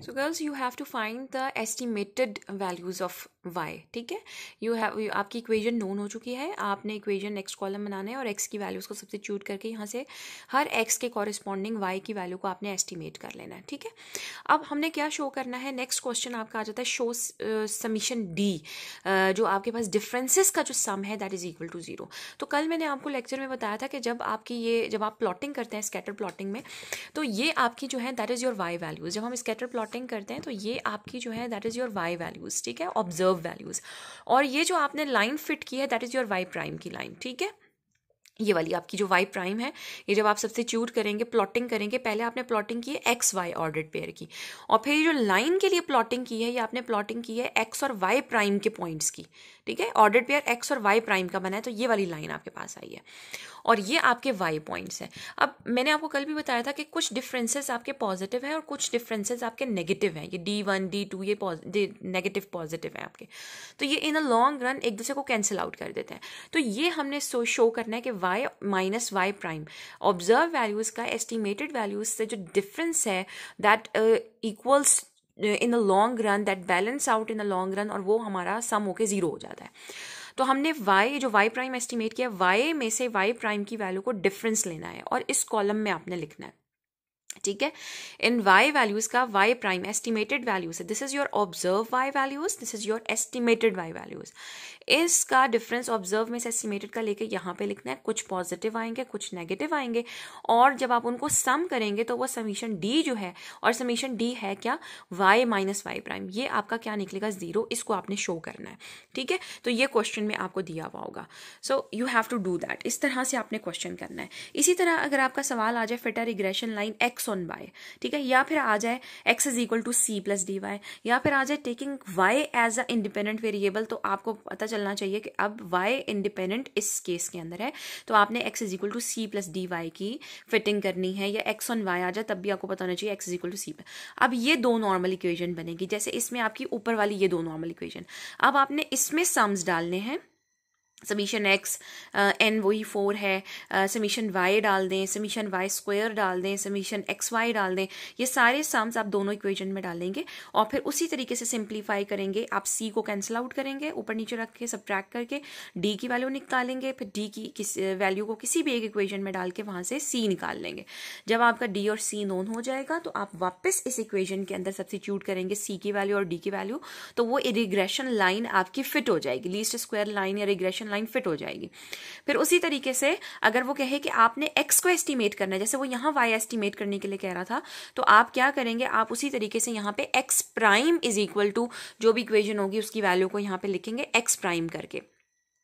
So girls you have to find the estimated values of y, ठीक है। आपकी equation known हो चुकी है, आपने इक्वेशन नेक्स्ट कॉलम बनाना है और x की वैल्यूज को सब्स्टिट्यूट करके यहाँ से हर x के कॉरिस्पॉन्डिंग y की वैल्यू को आपने एस्टिमेट कर लेना है, ठीक है। अब हमने क्या शो करना है, नेक्स्ट क्वेश्चन आपका आ जाता है शो समीशन d, जो आपके पास डिफरेंसेस का जो सम है दैट इज इक्वल टू 0। तो कल मैंने आपको लेक्चर में बताया था कि जब आप प्लॉटिंग करते हैं स्कैटर प्लॉटिंग में, तो ये आपकी जो है that is your y values. जब हम स्कैटर प्लॉटिंग करते हैं तो ये आपकी जो है that is your y values, ठीक है, ऑब्जर्व वैल्यूज। और ये जो आपने लाइन फिट की है that is your y prime की लाइन, ठीक है। ये वाली आपकी जो y प्राइम है, ये जब आप सब्स्टिट्यूट करेंगे, प्लॉटिंग करेंगे, पहले आपने प्लॉटिंग की है एक्स वाई ऑर्डर्ड पेयर की, और फिर जो लाइन के लिए प्लॉटिंग की है ये आपने प्लॉटिंग की है एक्स और y प्राइम के पॉइंट्स की, ठीक है। ऑर्डर्ड पेयर एक्स और y प्राइम का बना है, तो ये वाली लाइन आपके पास आई है और ये आपके y पॉइंट्स हैं। अब मैंने आपको कल भी बताया था कि कुछ डिफरेंसेस आपके पॉजिटिव हैं और कुछ डिफरेंसेस आपके नेगेटिव हैं। ये D1 D2 ये नेगेटिव पॉजिटिव है आपके, तो ये इन अ लॉन्ग रन एक दूसरे को कैंसिल आउट कर देते हैं। तो ये हमने शो करना है कि y minus y prime observe values का एस्टिमेटेड वैल्यूज से जो डिफरेंस है that equals in the long run, that balance out in the long run, और वो हमारा सम होके 0 हो जाता है। तो हमने जो y प्राइम एस्टिमेट किया, y में से y प्राइम की वैल्यू को डिफरेंस लेना है और इस कॉलम में आपने लिखना है, ठीक है। इन y वैल्यूज का y प्राइम एस्टिमेटेड वैल्यूज है, this is your observe y values, this is your estimated y values. इसका डिफरेंस ऑब्जर्व में से एस्टिमेटेड का लेके यहाँ पे लिखना है, कुछ पॉजिटिव आएंगे कुछ नेगेटिव आएंगे, और जब आप उनको सम करेंगे तो वो समीशन d जो है, और समीशन d है क्या, y माइनस वाई प्राइम, ये आपका क्या निकलेगा 0, इसको आपने शो करना है, ठीक है। तो ये क्वेश्चन में आपको दिया हुआ होगा, so you have to do that, इस तरह से आपने क्वेश्चन करना है। इसी तरह अगर आपका सवाल आ जाए fit a regression line x on y, ठीक है, या फिर आ जाए x is equal to c plus d y, या फिर आ जाए taking y as a independent variable, तो आपको पता चलना चाहिए कि अब y इंडिपेंडेंट इस केस के अंदर है, तो आपने x is equal to c plus d y की फिटिंग करनी है, या x ऑन y आ जाए तब भी आपको पता होना चाहिए x is equal to c। अब ये दो नॉर्मल इक्वेशन बनेगी, जैसे इसमें आपकी ऊपर वाली ये दो नॉर्मल इक्वेशन, अब आपने इसमें सम्स डालने हैं, समीशन x n वही 4 है, समीशन y डाल दें, समीशन y स्क्वायर डाल दें, समीशन xy डाल दें, ये सारे सम्स आप दोनों इक्वेशन में डालेंगे और फिर उसी तरीके से सिंप्लीफाई करेंगे। आप c को कैंसिल आउट करेंगे, ऊपर नीचे रख के सब्ट्रैक्ट करके d की वैल्यू निकालेंगे, फिर d की वैल्यू को किसी भी एक इक्वेशन में डाल के वहां से c निकाल लेंगे। जब आपका d और c नोन हो जाएगा तो आप वापस इस इक्वेशन के अंदर सब्स्टिट्यूट करेंगे c की वैल्यू और d की वैल्यू, तो वो रिग्रेशन लाइन आपकी फिट हो जाएगी, लीस्ट स्क्वायर लाइन या रिग्रेशन लाइन फिट हो जाएगी। फिर उसी तरीके से अगर वो कहे कि आपने x को एस्टिमेट करना है, जैसे वो यहाँ y एस्टिमेट करने के लिए कह रहा था, तो आप क्या करेंगे, आप उसी तरीके से यहाँ पे x prime is equal to जो भी इक्वेशन होगी उसकी वैल्यू को यहाँ पे लिखेंगे x प्राइम करके,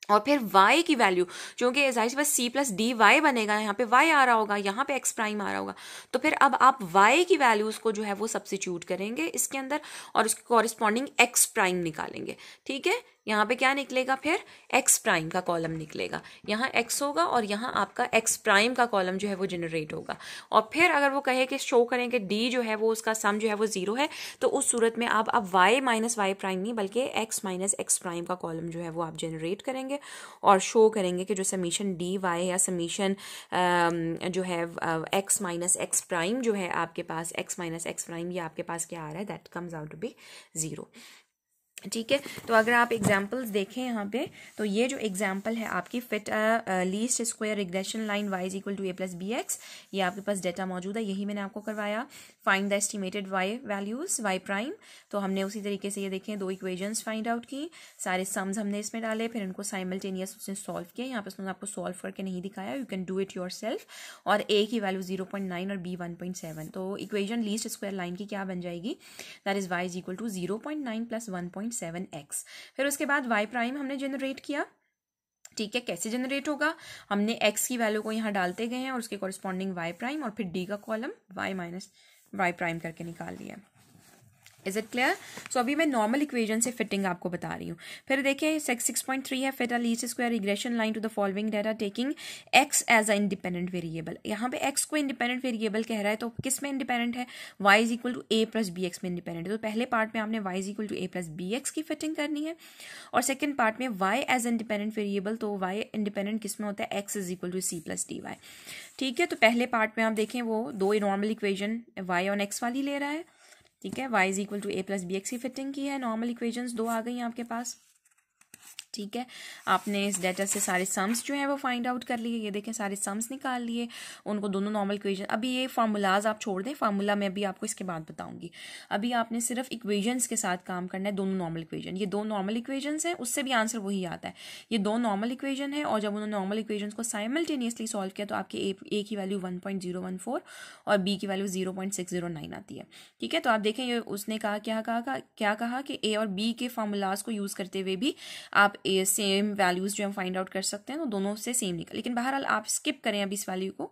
और फिर y की वैल्यू, क्योंकि जाहिर सी बात c प्लस डी वाई बनेगा, यहाँ पे y आ रहा होगा, यहाँ पे x प्राइम आ रहा होगा, तो फिर अब आप y की वैल्यूज को जो है वो सब्स्टिट्यूट करेंगे इसके अंदर और उसके कॉरिस्पॉन्डिंग x प्राइम निकालेंगे, ठीक है। यहाँ पे क्या निकलेगा, फिर x प्राइम का कॉलम निकलेगा, यहाँ x होगा और यहाँ आपका x प्राइम का कॉलम जो है वो जनरेट होगा। और फिर अगर वो कहे कि शो करें कि d जो है वो उसका सम जो है वो 0 है, तो उस सूरत में आप अब y माइनस वाई प्राइम नहीं बल्कि x माइनस x प्राइम का कॉलम जो है वो आप जनरेट करेंगे और शो करेंगे कि जो समीशन डी वाई या समीशन जो है x माइनस x प्राइम जो है आपके पास, x माइनस x प्राइम ये आपके पास क्या आ रहा है, that comes out to be 0, ठीक है। तो अगर आप एग्जाम्पल्स देखें यहाँ पे, तो ये जो एग्जाम्पल है आपकी fit least square regression line y is equal to a plus b x, ये आपके पास डेटा मौजूद है, यही मैंने आपको करवाया। Find the estimated y values y prime, तो हमने उसी तरीके से ये देखें दो इक्वेशंस फाइंड आउट की, सारे सम्स हमने इसमें डाले, फिर इनको साइमल्टेनियस उसने सॉल्व किया। यहाँ पे उसने आपको सॉल्व करके नहीं दिखाया, you can do it your self. और a की वैल्यू 0.9 और b 1.7, तो इक्वेशन लीस्ट स्क्वायर लाइन की क्या बन जाएगी, that is y is equal to 0.9 plus 1.7x। फिर उसके बाद y प्राइम हमने जनरेट किया, ठीक है। कैसे जनरेट होगा, हमने x की वैल्यू को यहाँ डालते गए हैं और उसके कॉरिस्पॉन्डिंग y प्राइम और फिर d का column y minus y prime करके निकाल लिया। Is it clear? सो अभी मैं नॉर्मल इक्वेशन से फिटिंग आपको बता रही हूँ। फिर देखिए 6.3 है, fit a least square regression line to the following data taking x as a independent variable. यहाँ पे x को इंडिपेंडेंट वेरिएबल कह रहा है, तो किस में इंडिपेंडेंट है, y is equal to a plus b x में इंडिपेंडेंट है। तो पहले पार्ट में आपने y is equal to a plus b x की फिटिंग करनी है, और सेकेंड पार्ट में y एज इंडिपेंडेंट वेरिएबल, तो y इंडिपेंडेंट किस में होता है, x is equal to c plus d y, ठीक है। तो पहले पार्ट में आप देखें वो दो normal equation y on x वाली ले रहा है, ठीक है। y is equal to a plus b x की फिटिंग की है, नॉर्मल इक्वेशंस 2 आ गई हैं आपके पास। ठीक है, आपने इस डाटा से सारे सम्स जो हैं वो फाइंड आउट कर लिए। ये देखें सारे सम्स निकाल लिए, उनको दोनों नॉर्मल इक्वेशन। अभी ये फार्मूलाज आप छोड़ दें, फार्मूला मैं भी आपको इसके बाद बताऊंगी। अभी आपने सिर्फ इक्वेशंस के साथ काम करना है, दोनों नॉर्मल इक्वेशन। ये 2 नॉर्मल इक्वेशंस हैं, उससे भी आंसर वही आता है। ये 2 नॉर्मल इक्वेशन है, और जब उन्होंने नॉर्मल इक्वेशंस को साइमल्टेनियसली सॉल्व किया तो आपके ए की वैल्यू 1.014 और बी की वैल्यू 0.609 आती है। ठीक है, तो आप देखें ये उसने क्या कहा कि ए और बी के फार्मूलाज को यूज़ करते हुए भी आप सेम वैल्यूज जो हम फाइंड आउट कर सकते हैं, तो दोनों से सेम निकल। लेकिन बहरहाल आप स्किप करें अभी इस वैल्यू को,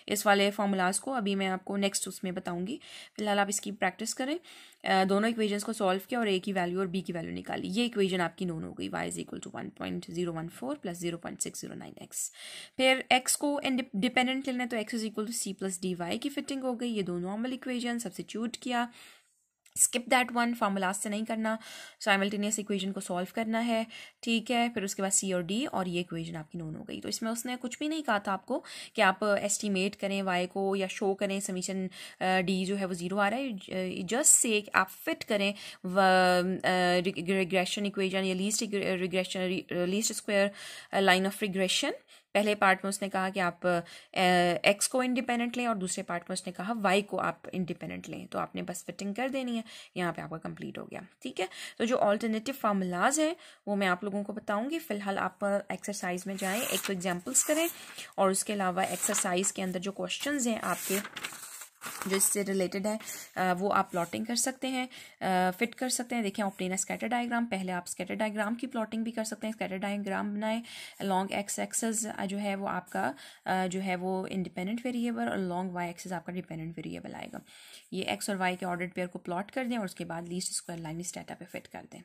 इस वाले फार्मूलाज को, अभी मैं आपको नेक्स्ट उसमें बताऊंगी। फिलहाल आप इसकी प्रैक्टिस करें। दोनों इक्वेशंस को सॉल्व किया और ए की वैल्यू और बी की वैल्यू निकाली। ये इक्वेशन आपकी नोन हो गई, y is equal to 1.014 plus 0.609x। फिर x को डिपेंडेंट लेना है, तो x is equal to c plus d y की फिटिंग हो गई। ये 2 नॉर्मल इक्वेशन सब्स्टिट्यूट किया, स्किप दैट वन, फार्मूलाज से नहीं करना, साइमल्टेनियस इक्वेशन को सॉल्व करना है। ठीक है, फिर उसके बाद सी और डी, और ये इक्वेशन आपकी नोन हो गई। तो इसमें उसने कुछ भी नहीं कहा था आपको कि आप एस्टिमेट करें वाई को या शो करें समीशन डी जो है वो 0 आ रहा है। जस्ट से आप फिट करें रिग्रेशन इक्वेशन या least square line of regression. पहले पार्ट में उसने कहा कि आप एक्स को इंडिपेंडेंट लें, और दूसरे पार्ट में उसने कहा वाई को आप इंडिपेंडेंट लें। तो आपने बस फिटिंग कर देनी है, यहाँ पे आपका कंप्लीट हो गया। ठीक है, तो जो ऑल्टरनेटिव फार्मूलाज है वो मैं आप लोगों को बताऊंगी। फिलहाल आप एक्सरसाइज में जाएं, एक तो एग्जाम्पल्स करें, और उसके अलावा एक्सरसाइज के अंदर जो क्वेश्चंस हैं आपके जो इससे रिलेटेड है वो आप प्लॉटिंग कर सकते हैं, फिट कर सकते हैं। देखिए ऑब्टेन स्कैटर डायग्राम, पहले आप स्कैटर डायग्राम की प्लॉटिंग भी कर सकते हैं। स्कैटर डायग्राम बनाए, लॉन्ग एक्स एक्सेस जो है वो आपका जो है वो इंडिपेंडेंट वेरिएबल, और लॉन्ग वाई एक्सेस आपका डिपेंडेंट वेरिएबल आएगा। ये एक्स और वाई के ऑर्डर्ड पेयर को प्लॉट कर दें, और उसके बाद लीस्ट स्क्वायर लाइन इस डाटा पे फिट कर दें।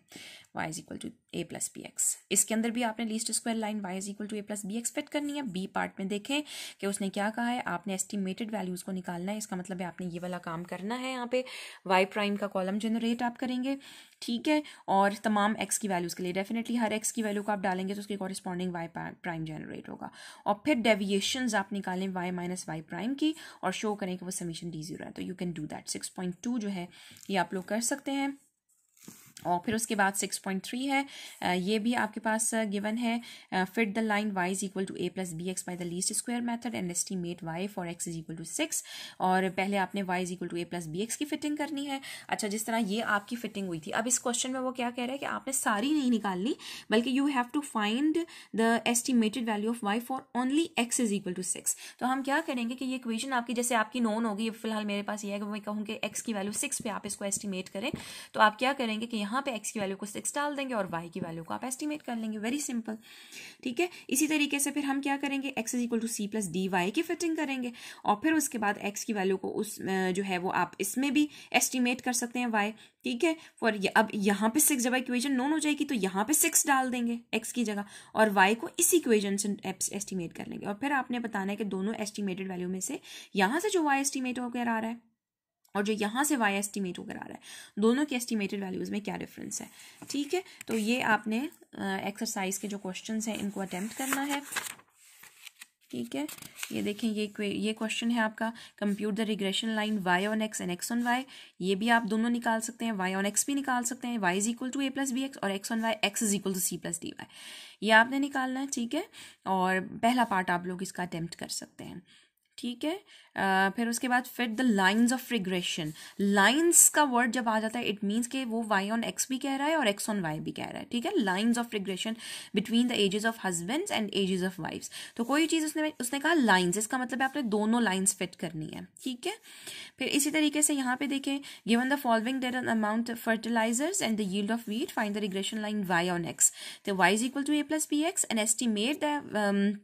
y is equal to a plus b x. इसके अंदर भी आपने least square line y is equal to a plus b x fit करनी है। बी पार्ट में देखें कि उसने क्या कहा है, आपने एस्टिमेटेड वैल्यूज को निकालना है। इसका मतलब है आपने ये वाला काम करना है। यहाँ पे y प्राइम का कॉलम जनरेट आप करेंगे। ठीक है, और तमाम x की वैल्यूज के लिए डेफिनेटली हर x की वैल्यू को आप डालेंगे तो उसकी कॉरेस्पॉन्डिंग y प्राइम जनरेट होगा, और फिर डेविएशंस आप निकालें y माइनस वाई प्राइम की, और शो करें कि वो समीशन d0 है। तो यू कैन डू दैट। 6.2 जो है ये आप लोग कर सकते हैं। और फिर उसके बाद 6.3 है, ये भी आपके पास गिवन है। Fit the line y is equal to a plus b x by the least square method and estimate y for x is equal to 6। और पहले आपने y is equal to a plus b x की fitting करनी है। अच्छा, जिस तरह ये आपकी फिटिंग हुई थी, अब इस क्वेश्चन में वो क्या कह रहा है कि आपने सारी नहीं निकालनी, बल्कि you have to find the estimated value of y for only x is equal to 6। तो हम क्या करेंगे कि ये इक्वेशन आपकी जैसे आपकी नोन होगी, फिलहाल मेरे पास ये है कि मैं कहूँ कि x की वैल्यू 6 पे आप इसको एस्टिमेट करें, तो आप क्या करेंगे कि यहाँ पे x की वैल्यू को 6 डाल देंगे और y की वैल्यू को आप एस्टिमेट कर लेंगे। Very simple. ठीक है, इसी तरीके से फिर हम क्या करेंगे, x is equal to c plus d y की फिटिंग करेंगे, और फिर उसके बाद x की वैल्यू को उस जो है वो आप इसमें भी एस्टिमेट कर सकते हैं y। ठीक है, फॉर अब यहाँ पे 6 जब इक्वेशन नोन हो जाएगी तो यहाँ पे 6 डाल देंगे x की जगह, और y को इस इक्वेशन से एस्टिमेट कर लेंगे। और फिर आपने बताना है कि दोनों एस्टिमेटेड वैल्यू में से यहाँ से जो y एस्टिमेट होकर आ रहा है और जो यहाँ से y एस्टिमेट होकर आ रहा है, दोनों की एस्टिमेटेड वैल्यूज में क्या डिफरेंस है। ठीक है, तो ये आपने एक्सरसाइज के जो क्वेश्चंस हैं इनको अटेम्प्ट करना है। ठीक है, ये देखें ये क्वेश्चन है आपका, compute the regression line y on x and x on y। ये भी आप दोनों निकाल सकते हैं, y ऑन x भी निकाल सकते हैं, y is equal to a plus b x, और x on y x is equal to c plus d y. ये आपने निकालना है। ठीक है, और पहला पार्ट आप लोग इसका अटेम्प्ट कर सकते हैं। ठीक है, फिर उसके बाद fit the lines of regression. Lines का वर्ड जब आ जाता है इट मीन्स कि वो y ऑन x भी कह रहा है और x ऑन y भी कह रहा है। ठीक है, lines of regression between the ages of husbands and ages of wives. तो कोई चीज़ उसने कहा लाइंस, इसका मतलब है आपने दोनों लाइंस फिट करनी है। ठीक है, फिर इसी तरीके से यहाँ पे देखें, given the following data amount of fertilizers and the yield of wheat, find the regression line y on x। तो y is equal to a plus b x and estimate the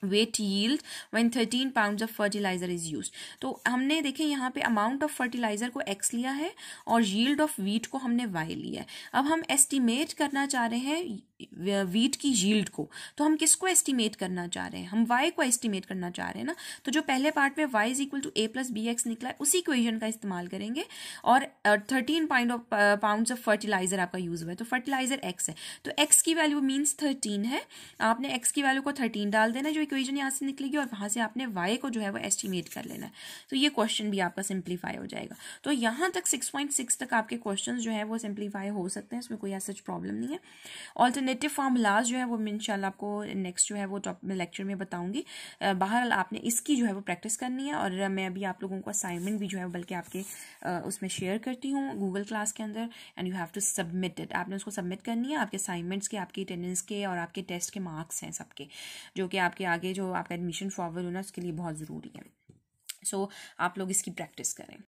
wheat yield when 13 pounds of fertilizer is used. तो हमने देखें यहाँ पे amount of fertilizer को x लिया है और यील्ड ऑफ वीट को हमने y लिया है। अब हम एस्टिमेट करना चाह रहे हैं वीट की यील्ड को, तो हम किसको एस्टिमेट करना चाह रहे हैं, हम वाई को एस्टिमेट करना चाह रहे हैं ना। तो जो पहले पार्ट में वाई is equal to a plus b x निकला है, उसी इक्वेशन का इस्तेमाल करेंगे। और 13 पाउंड्स ऑफ फर्टिलाइजर आपका यूज हुआ है, तो फर्टिलाइजर एक्स है, तो एक्स की वैल्यू मीन्स 13 है। आपने एक्स की वैल्यू को 13 डाल देना जो इक्वेशन यहाँ से निकलेगी, और वहां से आपने वाई को जो है वो एस्टिमेट कर लेना है। तो ये क्वेश्चन भी आपका सिंप्लीफाई हो जाएगा। तो यहाँ तक 6.6 तक आपके क्वेश्चन जो है वो सिंप्लीफाई हो सकते हैं, इसमें कोई ऐसा प्रॉब्लम नहीं है। ऑल्टरनेटिव फार्मूलाज जो है वो मैं इंशाल्लाह आपको नेक्स्ट जो है वो लेक्चर में बताऊंगी। बहरहाल आपने इसकी जो है वो प्रैक्टिस करनी है, और मैं अभी आप लोगों को असाइनमेंट भी जो है बल्कि आपके उसमें शेयर करती हूँ गूगल क्लास के अंदर, and you have to submit it. आपने उसको सबमिट करनी है। आपके असाइनमेंट्स के, आपके अटेंडेंस के और आपके टेस्ट के मार्क्स हैं सबके, जो कि आपके आगे जो आपका एडमिशन फॉरवर्ड होना उसके लिए बहुत ज़रूरी है। सो आप लोग इसकी प्रैक्टिस करें।